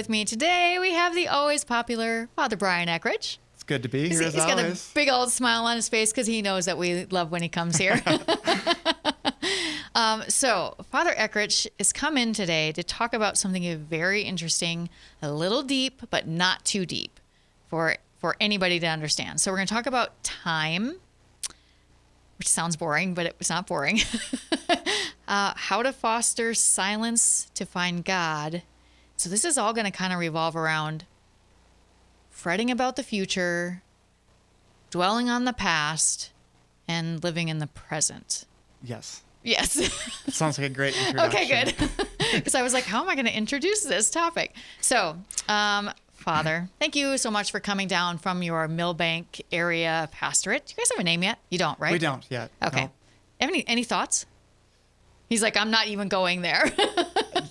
with me today, we have the always popular Father Brian Eckrich. It's good to be here as He's got always. a big old smile on his face because he knows that we love when he comes here. So Father Eckrich has come in today to talk about something very interesting, a little deep, but not too deep for anybody to understand. So we're going to talk about time, which sounds boring, but it's not boring. How to foster silence to find God. So this is all going to kind of revolve around fretting about the future, dwelling on the past, and living in the present. Yes. Yes. It sounds like a great introduction. Okay, good. Because I was like, how am I going to introduce this topic? So, Father, thank you so much for coming down from your Millbank area pastorate. Do you guys have a name yet? You don't, right? We don't yet. Okay. No. Have any thoughts? He's like, I'm not even going there.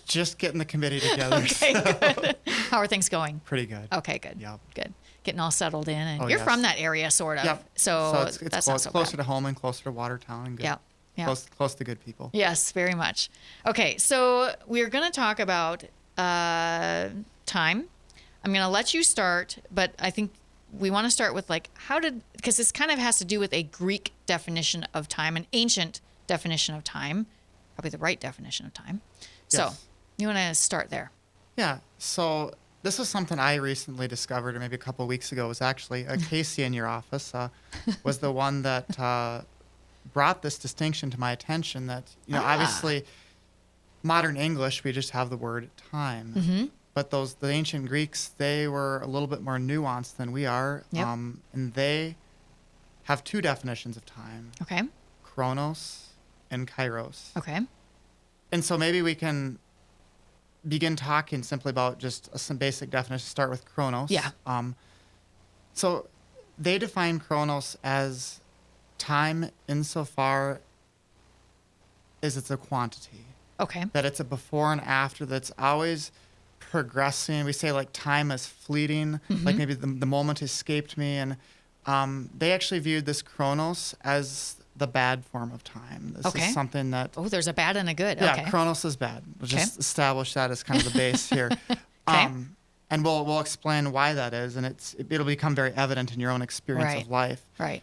Just getting the committee together. Okay, good. How are things going? Pretty good. Okay, good. Yep. Good. Getting all settled in. And Oh, you're yes. from that area, sort of. Yep. So it's that's close, not so closer bad. to home and closer to Watertown and good. Yeah. Yeah. Close to good people. Yes, very much. Okay, so we're going to talk about time. I'm going to let you start, but I think we want to start with because this kind of has to do with a Greek definition of time, an ancient definition of time, probably the right definition of time. So Yes. you want to start there. Yeah. So this was something I recently discovered, or maybe a couple of weeks ago. It was actually Casey in your office was the one that brought this distinction to my attention. That obviously, modern English we just have the word time, Mm-hmm. but the ancient Greeks, they were a little bit more nuanced than we are, Yep. and they have two definitions of time: Okay. chronos and kairos. Okay. And so maybe we can begin talking simply about just some basic definitions. Start with chronos. Yeah. So they define chronos as time insofar as it's a quantity, Okay. that it's a before and after, that's always progressing. We say like time is fleeting, like maybe the moment escaped me. And they actually viewed this chronos as the bad form of time. This Okay. is something that Oh, there's a bad and a good. yeah, Okay. chronos is bad. We'll Okay. just establish that as kind of the base here. And we'll explain why that is, and it'll become very evident in your own experience Right. of life. Right.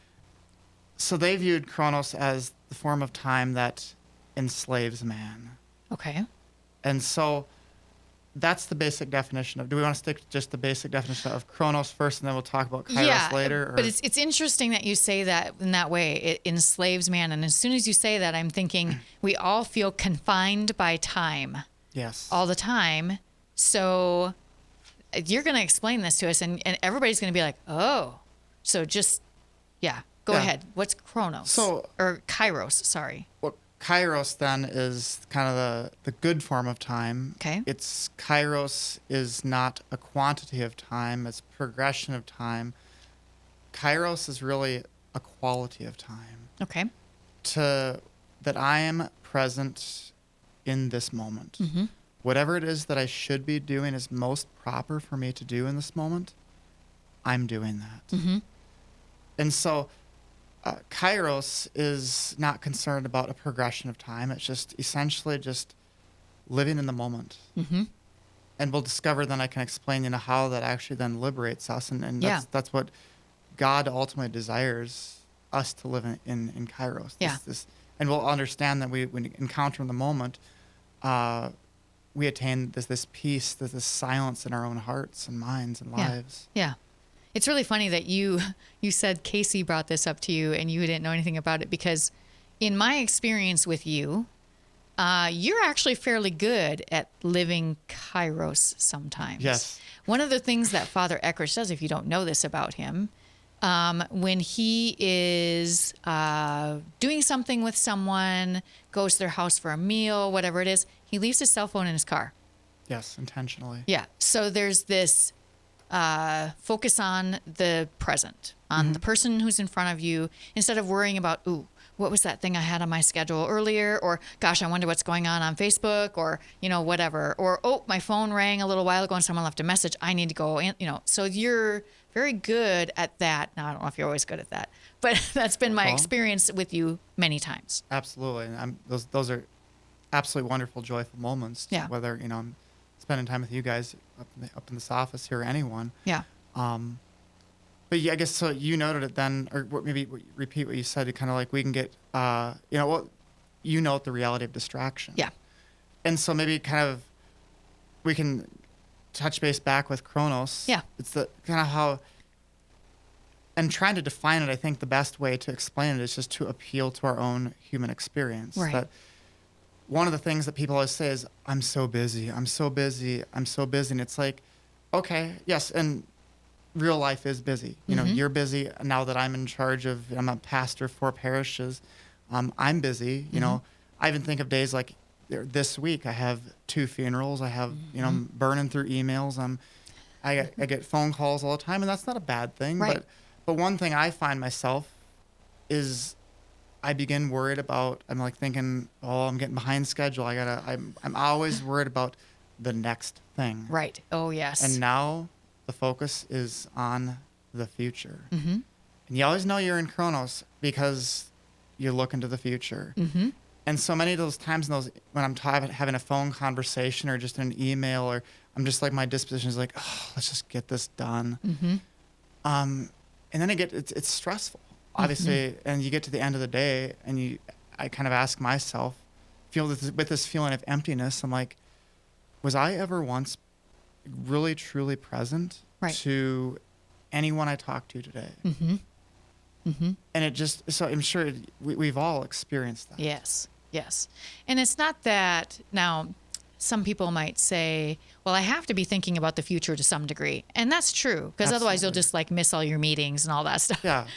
So they viewed chronos as the form of time that enslaves man. Okay. And so that's the basic definition of. Do we want to stick to just the basic definition of chronos first, and then we'll talk about kairos later? Or? But it's interesting that you say that in that way. It enslaves man. And as soon as you say that, I'm thinking we all feel confined by time Yes. all the time. So you're going to explain this to us, and everybody's going to be like, oh. So just, go Yeah. ahead. What's chronos? Or kairos, sorry. Well, kairos then is kind of the good form of time. Okay. Kairos is not a quantity of time, it's progression of time. Kairos is really a quality of time. Okay. That I am present in this moment. Mm-hmm. Whatever it is that I should be doing is most proper for me to do in this moment, I'm doing that. Mm-hmm. And so kairos is not concerned about a progression of time. It's just essentially just living in the moment. Mm-hmm. And we'll discover then I can explain how that actually then liberates us. And that's what God ultimately desires us to live in kairos. And we'll understand that when we encounter in the moment, we attain this peace, this silence in our own hearts and minds and lives. Yeah. It's really funny that you said Casey brought this up to you and you didn't know anything about it, because in my experience with you, you're actually fairly good at living kairos sometimes. Yes. One of the things that Father Eckrich does, if you don't know this about him, when he is doing something with someone, goes to their house for a meal, whatever it is, he leaves his cell phone in his car. Yes, intentionally. Yeah. So there's this focus on the present, on the person who's in front of you, instead of worrying about, ooh, what was that thing I had on my schedule earlier? Or, gosh, I wonder what's going on Facebook, or, whatever. Or, oh, my phone rang a little while ago and someone left a message. I need to go in, So you're very good at that. Now, I don't know if you're always good at that, but that's been my experience with you many times. Absolutely. And those are absolutely wonderful, joyful moments. Yeah. Whether, I'm spending time with you guys up in this office here, or anyone. Yeah. But yeah, I guess so. You noted it then, or maybe repeat what you said. To kind of like we can get, you note the reality of distraction. Yeah. And so maybe kind of we can touch base back with chronos. Yeah. It's the kind of how, and trying to define it. I think the best way to explain it is just to appeal to our own human experience. Right. That one of the things that people always say is, "I'm so busy. I'm so busy. I'm so busy," and it's like, okay, yes, and real life is busy. You know, you're busy now that I'm in charge of, I'm a pastor for parishes. I'm busy. You know, I even think of days like this week. I have 2 funerals. I have, I'm burning through emails. I get phone calls all the time, and that's not a bad thing. Right. But one thing I find myself is I begin worried about, I'm like thinking, oh, I'm getting behind schedule. I'm always worried about the next thing. Right. Oh, yes. And now the focus is on the future. And you always know you're in chronos because you look into the future. And so many of those times when I'm having a phone conversation or just an email, or I'm just like, my disposition is like, oh, let's just get this done. And then it's stressful, obviously. And you get to the end of the day and I kind of ask myself, with this feeling of emptiness, I'm like, was I ever once really truly present to anyone I talked to today? And it just, so I'm sure we've all experienced that. Yes. And it's not that now some people might say, well, I have to be thinking about the future to some degree. And that's true, because otherwise you'll just like miss all your meetings and all that stuff. Yeah.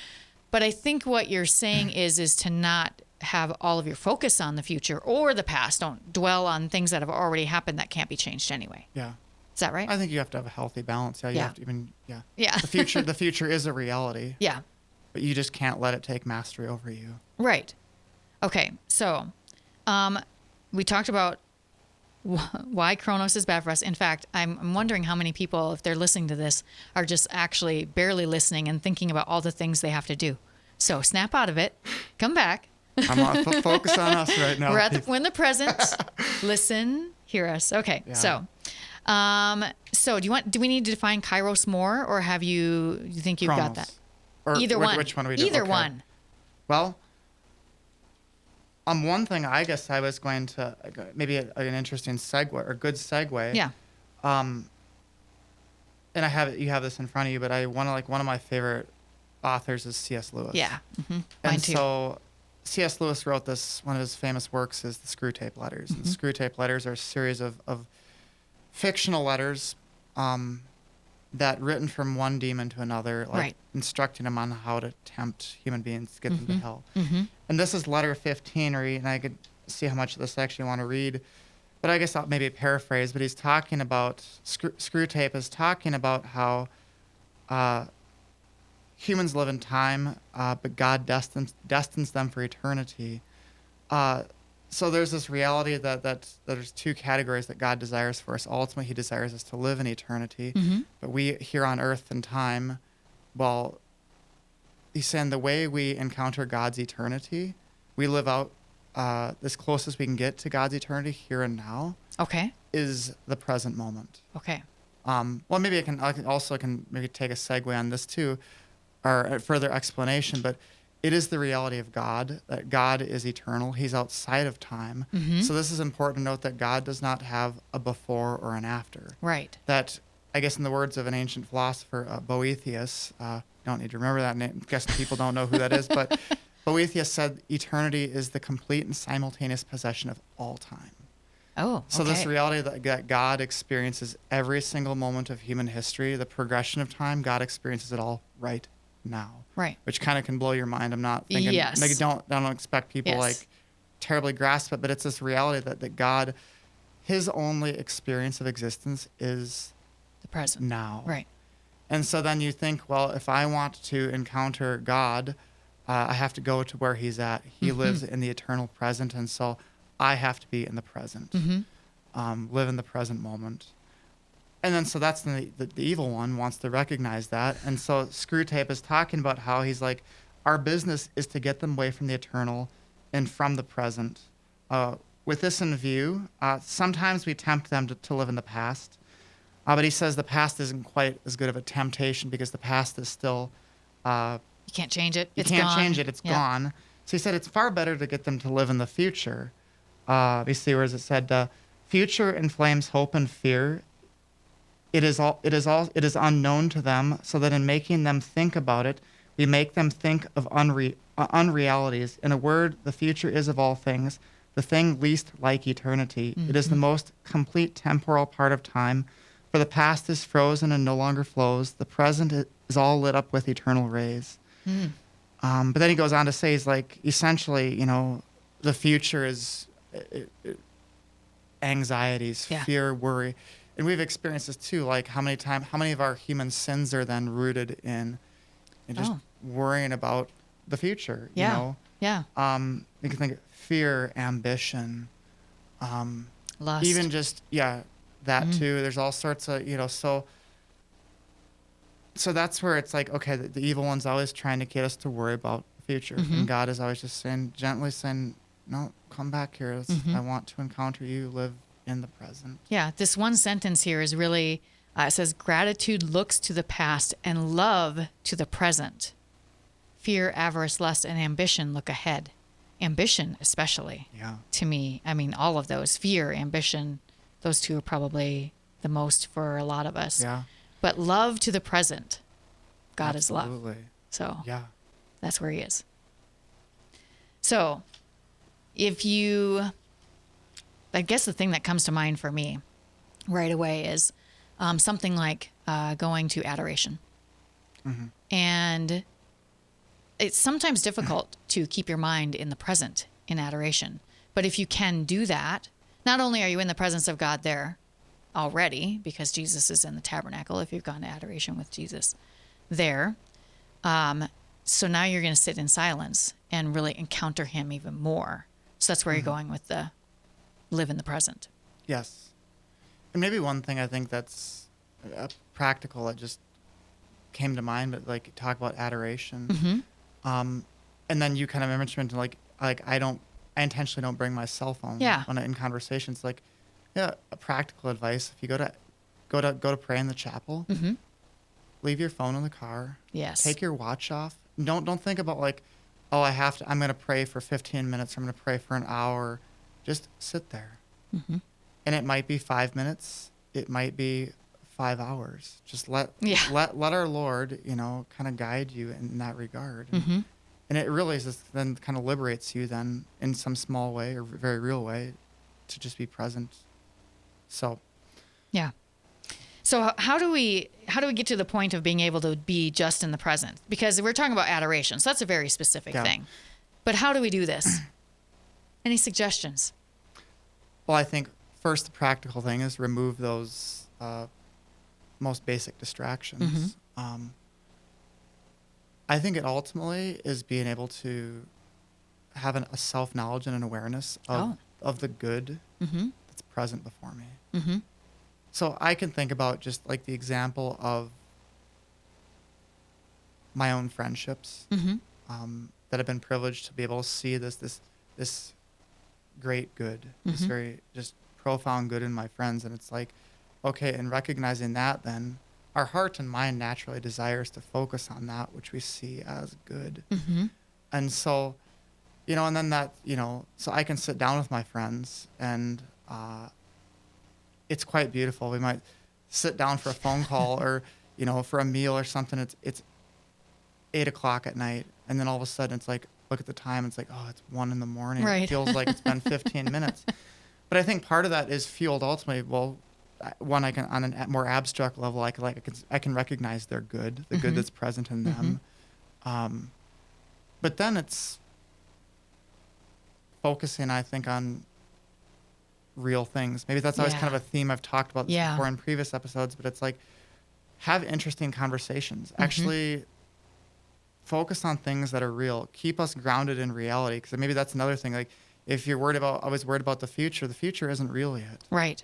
But I think what you're saying is to not have all of your focus on the future or the past. Don't dwell on things that have already happened that can't be changed anyway. Yeah. Is that right? I think you have to have a healthy balance. Yeah. You have to Yeah. The future is a reality. Yeah. But you just can't let it take mastery over you. Right. Okay. So, we talked about why chronos is bad for us. In fact, I'm wondering how many people, if they're listening to this, are just actually barely listening and thinking about all the things they have to do. So snap out of it, come back. I'm on focus on us right now. We're in the present. Listen, hear us. Okay. Yeah. So do we need to define kairos more, or do you think you've chronos. got that? Or Either one. Which one are we doing? Either Okay. one. Well, one thing I guess I was going to, maybe an interesting segue or good segue. Yeah. And you have this in front of you, but one of my favorite authors is C.S. Lewis. Yeah. Mine And too. so C.S. Lewis wrote one of his famous works is the Screw Tape Letters. And Screw Tape Letters are a series of fictional letters that written from one demon to another, like instructing them on how to tempt human beings to get them to hell. And this is letter 15, and I could see how much of this I actually want to read, but I guess I'll maybe paraphrase. But he's talking about, Screw Tape is talking about how humans live in time, but God destines them for eternity. So there's this reality that there's 2 categories that God desires for us. Ultimately, he desires us to live in eternity. But we here on earth and time, well, he's saying the way we encounter God's eternity, we live out as close as we can get to God's eternity here and now. Okay. Is the present moment. Okay. Well, maybe I can maybe take a segue on this too, or a further explanation, but it is the reality of God, that God is eternal. He's outside of time. So this is important to note that God does not have a before or an after. Right. That, I guess in the words of an ancient philosopher, Boethius, you don't need to remember that name. I guess people don't know who that is, but Boethius said eternity is the complete and simultaneous possession of all time. Oh, okay. So this reality that God experiences every single moment of human history, the progression of time, God experiences it all right now. Right. Which kind of can blow your mind. I'm not thinking, like, don't expect people like terribly grasp it, but it's this reality that God, his only experience of existence is the present. Now. Right. And so then you think, well, if I want to encounter God, I have to go to where he's at. He lives in the eternal present, and so I have to be in the present, live in the present moment. And then so that's the evil one wants to recognize that. And so Screw Tape is talking about how he's like, our business is to get them away from the eternal and from the present. with this in view, sometimes we tempt them to live in the past. But he says the past isn't quite as good of a temptation because the past is still... you can't change it. You can't change it. It's gone. So he said it's far better to get them to live in the future. You see where it said, future inflames hope and fear. It is unknown to them, so that in making them think about it, we make them think of unrealities. In a word, the future is of all things the thing least like eternity. Mm-hmm. It is the most complete temporal part of time, for the past is frozen and no longer flows. The present is all lit up with eternal rays. Mm. But then he goes on to say, he's like, essentially, the future is anxieties, fear, worry. And we've experienced this too, like how many of our human sins are then rooted in just worrying about the future, you know? Yeah. You can think of fear, ambition, lust. Even just, that too. There's all sorts of, so that's where it's like, okay, the evil one's always trying to get us to worry about the future. Mm-hmm. And God is always just gently saying, no, come back here. I want to encounter you, live in the present. Yeah, this one sentence here is really, it says, gratitude looks to the past and love to the present. Fear, avarice, lust, and ambition look ahead. Ambition, especially. Yeah. To me, I mean, all of those, fear, ambition, those two are probably the most for a lot of us. Yeah. But love to the present. God Absolutely. is love. So yeah, that's where he is. So I guess the thing that comes to mind for me right away is something like going to adoration. Mm-hmm. And it's sometimes difficult to keep your mind in the present in adoration. But if you can do that, not only are you in the presence of God there already, because Jesus is in the tabernacle, if you've gone to adoration with Jesus there, so now you're going to sit in silence and really encounter him even more. So that's where you're going with the live in the present. Yes. And maybe one thing I think that's practical that just came to mind, but like talk about adoration. Mm-hmm. And then you kind of mentioned like I intentionally don't bring my cell phone when in conversations. Like, a practical advice: if you go to pray in the chapel, mm-hmm. leave your phone in the car. Yes. Take your watch off. Don't think about like, oh, I'm going to pray for 15 minutes. I'm going to pray for an hour. Just sit there. Mm-hmm. And it might be 5 minutes. It might be 5 hours. Just let our Lord, kind of guide you in that regard. Mm-hmm. And it really is just then kind of liberates you then in some small way or very real way to just be present. So. Yeah. So how do we get to the point of being able to be just in the present? Because we're talking about adoration, so that's a very specific thing. But how do we do this? Any suggestions? Well, I think first the practical thing is remove those most basic distractions. Mm-hmm. I think it ultimately is being able to have a self-knowledge and an awareness of the good mm-hmm. that's present before me. Mm-hmm. So I can think about just like the example of my own friendships mm-hmm. That have been privileged to be able to see this great good, mm-hmm. this very just profound good in my friends. And it's like, okay, and recognizing that then our heart and mind naturally desires to focus on that which we see as good. Mm-hmm. And so, and then that, so I can sit down with my friends and it's quite beautiful. We might sit down for a phone call or, for a meal or something. It's 8:00 at night. And then all of a sudden it's like, look at the time. It's like, oh, it's 1 a.m. Right. It feels like it's been 15 minutes. But I think part of that is fueled ultimately, well, one, I can on a more abstract level, I can recognize their good, the mm-hmm. good that's present in them. Mm-hmm. But then it's focusing, I think, on real things. Maybe that's always kind of a theme I've talked about this before in previous episodes, but it's like have interesting conversations. Mm-hmm. Actually focus on things that are real. Keep us grounded in reality, because maybe that's another thing. Like if you're always worried about the future isn't real yet. Right.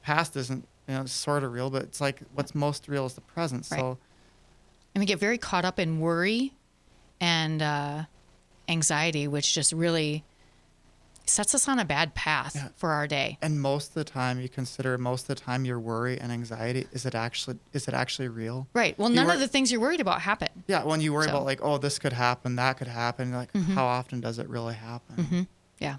Past isn't, sort of real, but it's like what's most real is the present. Right. So, and we get very caught up in worry and anxiety, which just really sets us on a bad path for our day. And most of the time your worry and anxiety, is it actually real? Right. Well, none of the things you're worried about happen. Yeah. When you worry about like, oh, this could happen, that could happen. Like, how often does it really happen? Yeah.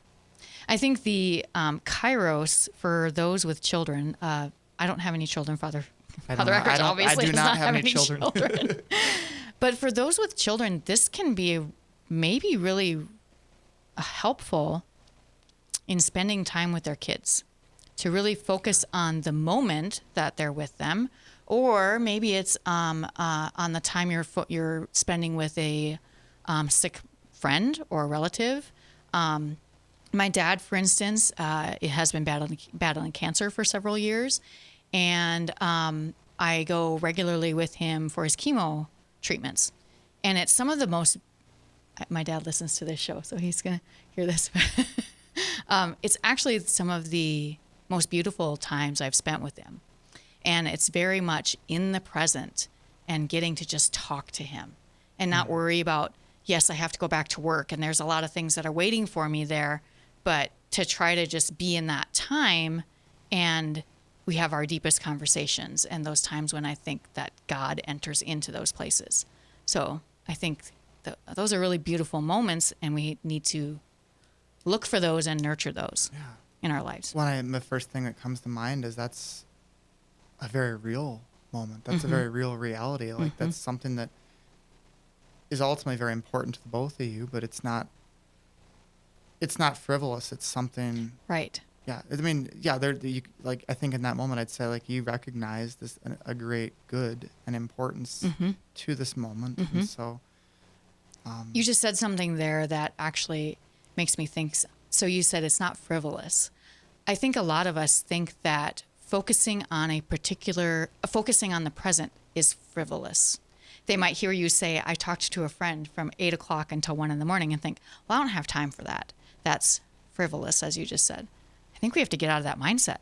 I think the kairos for those with children, I don't have any children, Father Eckrich obviously I do does not have any children. But for those with children, this can be maybe really helpful in spending time with their kids, to really focus on the moment that they're with them, or maybe it's on the time you're spending with a sick friend or relative. My dad, for instance, has been battling cancer for several years, and I go regularly with him for his chemo treatments. And it's some of the most, my dad listens to this show, so he's going to hear this. It's actually some of the most beautiful times I've spent with him. And it's very much in the present and getting to just talk to him and not worry about, yes, I have to go back to work and there's a lot of things that are waiting for me there, but to try to just be in that time, and we have our deepest conversations and those times when I think that God enters into those places. So I think those are really beautiful moments, and we need to look for those and nurture those in our lives. The first thing that comes to mind is that's a very real moment. That's a very real reality. Like that's something that is ultimately very important to the both of you, but it's not frivolous. It's something. Right. Yeah. I mean, yeah, I think in that moment I'd say like you recognize this a great good and importance to this moment. And so you just said something there that actually makes me think. So you said it's not frivolous. I think a lot of us think that focusing on the present is frivolous. They might hear you say, I talked to a friend from 8 o'clock until 1 a.m. and think, well, I don't have time for that. That's frivolous, as you just said. I think we have to get out of that mindset,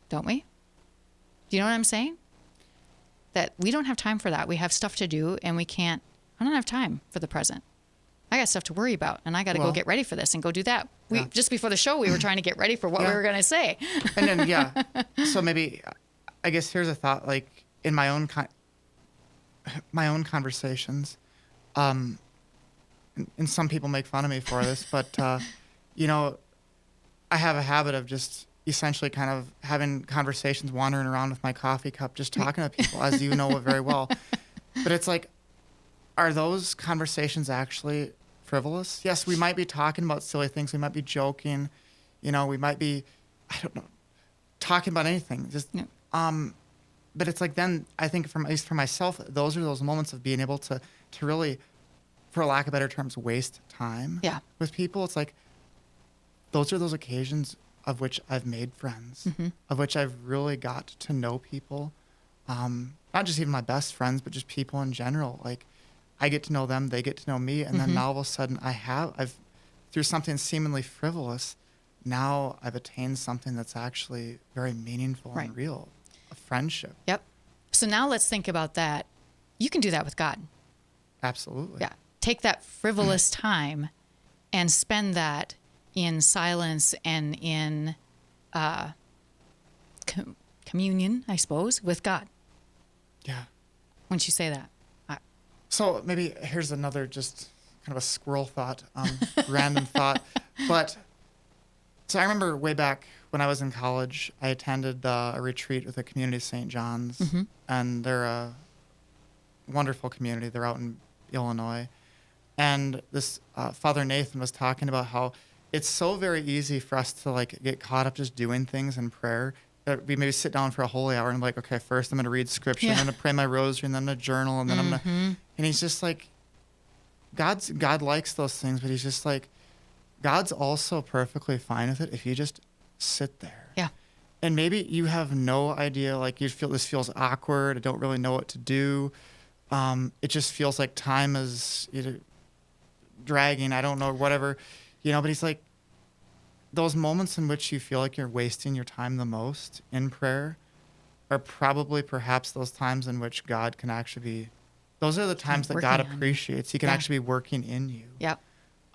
don't we? Do you know what I'm saying? That we don't have time for that. We have stuff to do, and I don't have time for the present. I got stuff to worry about, and I got to go get ready for this and go do that. Just before the show, we were trying to get ready for what we were going to say. And then, so maybe, I guess here's a thought, like in my own conversations, and some people make fun of me for this, but, I have a habit of just essentially kind of having conversations, wandering around with my coffee cup, just talking to people, as you know very well. But it's like, are those conversations actually frivolous? Yes, we might be talking about silly things. We might be joking. We might be, I don't know, talking about anything. But it's like then I think at least for myself, those are those moments of being able to really, for lack of better terms, waste time with people. It's like those are those occasions of which I've made friends, of which I've really got to know people. Not just even my best friends, but just people in general. Like I get to know them, they get to know me, and then now all of a sudden I've through something seemingly frivolous, now I've attained something that's actually very meaningful and real, a friendship. Yep. So now let's think about that. You can do that with God. Absolutely. Yeah. Take that frivolous time and spend that in silence and in communion, I suppose, with God. Yeah. Once you say that. So maybe here's another just kind of a squirrel thought, random thought. But so I remember way back when I was in college, I attended a retreat with the community of St. John's, and they're a wonderful community. They're out in Illinois. And this Father Nathan was talking about how it's so very easy for us to like get caught up just doing things in prayer. That we maybe sit down for a holy hour and like, okay, first I'm going to read scripture, and then I'm going to pray my rosary, and then a journal, and then I'm going to, and he's just like, God likes those things, but he's just like, God's also perfectly fine with it if you just sit there. Yeah. And maybe you have no idea, like you feel this feels awkward. I don't really know what to do. It just feels like time is dragging. I don't know, whatever, but he's like, those moments in which you feel like you're wasting your time the most in prayer are probably perhaps those times in which God can actually be, those are the times that God appreciates. He can actually be working in you. Yep.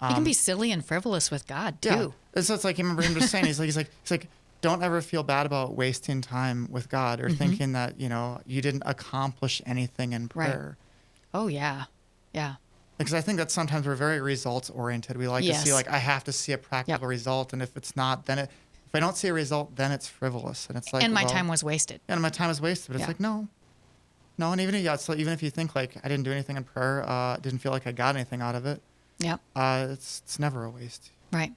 You can be silly and frivolous with God too. Yeah. So it's like, I remember him just saying, he's like, don't ever feel bad about wasting time with God or thinking that, you didn't accomplish anything in prayer. Right. Oh yeah. Yeah. Because I think that sometimes we're very results oriented. We like to see I have to see a practical result. And if it's not, then if I don't see a result, then it's frivolous. And it's like, and my time was wasted. And my time was wasted. But it's like, no. And even if you think like I didn't do anything in prayer, didn't feel like I got anything out of it. Yep. It's never a waste. Right.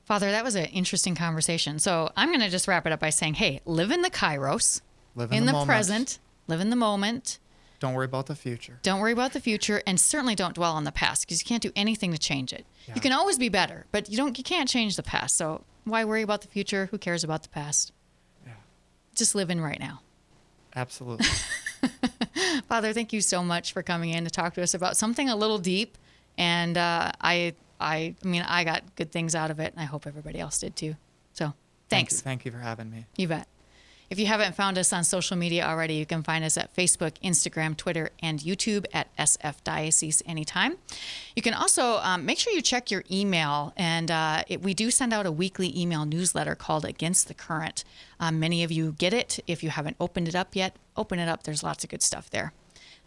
Father, that was an interesting conversation. So I'm going to just wrap it up by saying, hey, live in the kairos. Live in the present. Live in the moment. Don't worry about the future. Don't worry about the future, and certainly don't dwell on the past because you can't do anything to change it. Yeah. You can always be better, but you can't change the past. So why worry about the future? Who cares about the past? Yeah. Just live in right now. Absolutely. Father, thank you so much for coming in to talk to us about something a little deep. And I got good things out of it, and I hope everybody else did too. So thanks. Thank you for having me. You bet. If you haven't found us on social media already, you can find us at Facebook, Instagram, Twitter, and YouTube at SF Diocese anytime. You can also make sure you check your email. And we do send out a weekly email newsletter called Against the Current. Many of you get it. If you haven't opened it up yet, open it up. There's lots of good stuff there.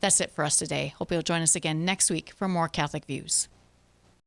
That's it for us today. Hope you'll join us again next week for more Catholic Views.